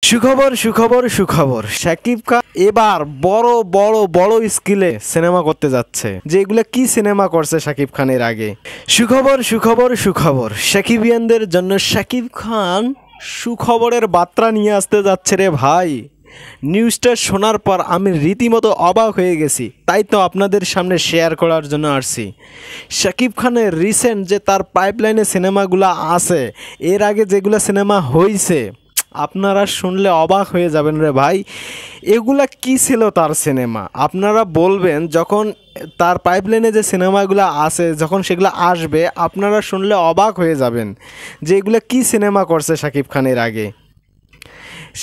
সুখবর সুখবর সুখবর, শাকিব খান এবার বড় বড় বড় স্কেলে সিনেমা করতে যাচ্ছে। যে এগুলো কি সিনেমা করছে শাকিব খানের আগে। সুখবর সুখবর সুখবর, শাকিবিয়ানদের জন্য শাকিব খান সুখবরের বার্তা নিয়ে আসতে যাচ্ছে রে ভাই। নিউজটা শোনার পর আমি রীতিমতো অবাক হয়ে গেছি, তাই তো আপনাদের সামনে শেয়ার করার জন্য আসছি। শাকিব খানের রিসেন্ট যে তার পাইপলাইনে সিনেমাগুলো আছে, এর আগে যেগুলো সিনেমা হয়েছে আপনারা শুনলে অবাক হয়ে যাবেন রে ভাই। এগুলা কি ছিল তার সিনেমা, আপনারা বলবেন যখন তার পাইপলাইনে যে সিনেমাগুলো আছে যখন সেগুলো আসবে আপনারা শুনলে অবাক হয়ে যাবেন যে এগুলো কি সিনেমা করছে শাকিব খানের আগে।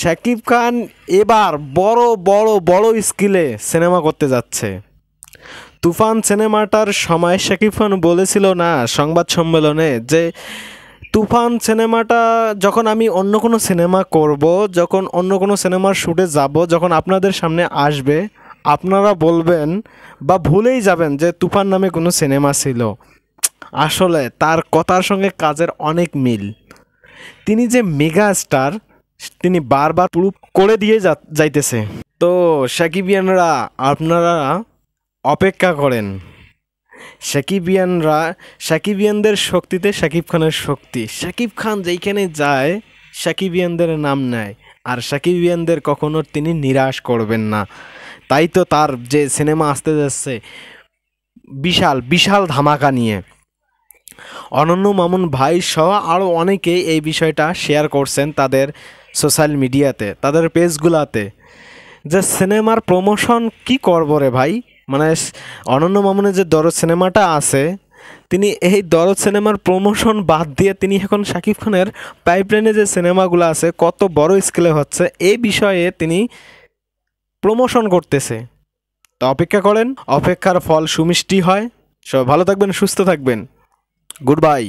শাকিব খান এবার বড় বড় বড় স্কেলে সিনেমা করতে যাচ্ছে। তুফান সিনেমাটার সময় শাকিব খান বলেছিল না সংবাদ সম্মেলনে যে তুফান সিনেমাটা যখন আমি অন্য কোনো সিনেমা করব, যখন অন্য কোনো সিনেমার শ্যুটে যাব, যখন আপনাদের সামনে আসবে আপনারা বলবেন বা ভুলেই যাবেন যে তুফান নামে কোনো সিনেমা ছিল। আসলে তার কথার সঙ্গে কাজের অনেক মিল। তিনি যে মেগা স্টার তিনি বারবার প্রুভ করে দিয়ে যাইতেছে। তো সাকিবিয়ানরা আপনারা অপেক্ষা করেন। সাকিবিয়ানদের শক্তিতে শাকিব খানের শক্তি। শাকিব খান যেইখানে যায় সাকিবিয়ানদের নাম নেয়, আর সাকিবিয়ানদের কখনো তিনি নিরাশ করবেন না। তাই তো তার যে সিনেমা আসতে যাচ্ছে বিশাল বিশাল ধামাকা নিয়ে, অনন্য মামুন ভাই সহ আরও অনেকেই এই বিষয়টা শেয়ার করছেন তাদের সোশ্যাল মিডিয়াতে, তাদের পেজগুলাতে, যে সিনেমার প্রমোশন কি করব রে ভাই। মানে অনন্য মামুনের যে দরদ সিনেমাটা আছে, তিনি এই দরদ সিনেমার প্রমোশন বাদ দিয়ে তিনি এখন শাকিব খানের পাইপলাইনে যে সিনেমাগুলো আছে কত বড় স্কেলে হচ্ছে এই বিষয়ে তিনি প্রমোশন করতেছে। তো অপেক্ষা করেন, অপেক্ষার ফল সুমিষ্টি হয়। সব ভালো থাকবেন, সুস্থ থাকবেন। Good bye.